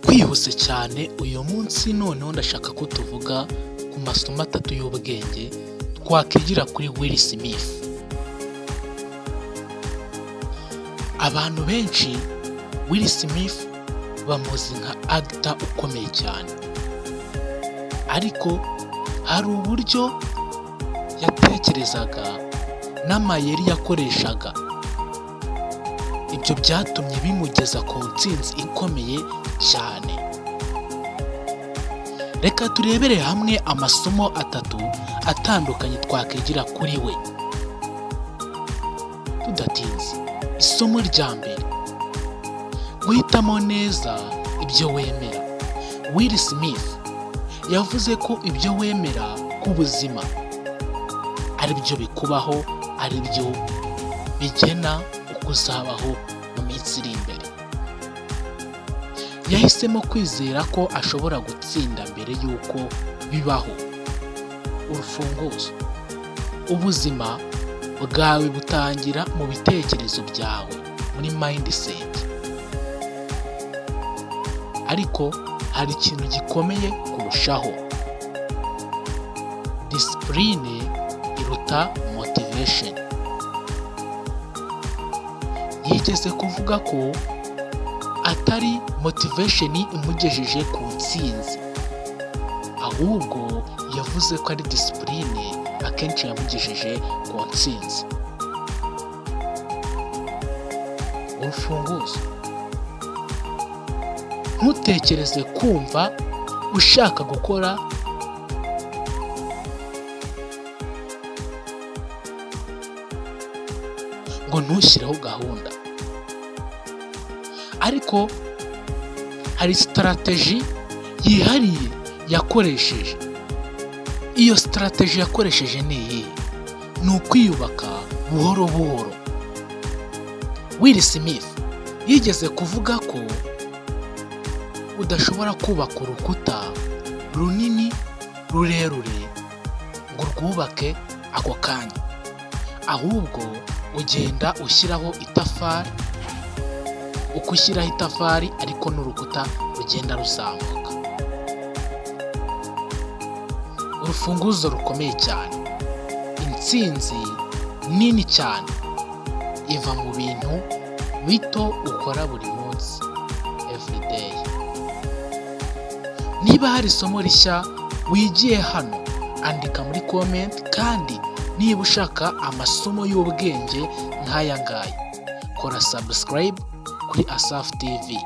Twihuse cyane uyu munsi noneho ndashaka ko tuvuga ku masomo 3 y'ubwenge twakwigira kuri Will Smith. Abantu benshi Will Smith bamuzi nka actor ukomeye cyane, ariko hari uburyo yatekerezaga n'amayeri yakoreshaga, ibyo byatumye bimugeza ku ntsinzi ikomeye cyane. Reka turebere hamwe amasomo 3 atandukanye twakwigira kuri we tudatinze. Isomo rya mbere: guhitamo neza ibyo wemera. Will Smith yavuze ko ibyo wemera ku buzima ari byo bikubaho, ari byo bigena uko uzabaho mu minsi iri imbere. Yahisemo kwizera ko ashobora gutsinda mbere y'uko bibaho. Urufunguzo: ubuzima bwawe butangira mu bitekerezo byawe, muri mindset. Ariko hari ikintu gikomeye kurushaho: discipline iruta motivation. Yigeze kuvuga ko atari motivation imugejeje ku ntsinzi, ahubwo yavuze ko ari discipline akenshi yamugejeje ku ntsinzi. Urufunguzo: ntutekereze kumva ushaka gukora ngo ntushyireho gahunda, ariko hari strategy yihariye yakoresheje. Iyo strategy yakoresheje ni iyi: ni ukwiyubaka buhoro buhoro. Will Smith yigeze kuvuga ko udashobora kubaka urukuta runini rurerure ngo rwubake ako kanya, ahubwo ugenda ushyiraho itafari. Uko ushyiraho itafari ariko n'urukuta rugenda ruzamuka. Urufunguzo rukomeye cyane: intsinzi nini cyane iva mu bintu bito ukora buri munsi, everyday. Niba hari isomo rishya wigiye hano, andika muri comment, kandi niba ushaka amasomo y'ubwenge nk'aya ngaya, kora subscribe kuri Asaf TV.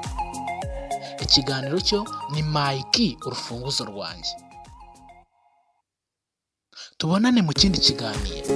Ikiganiro cyo ni Mike, urufunguzo rwanjye. Tubonane mu kindi kiganiro.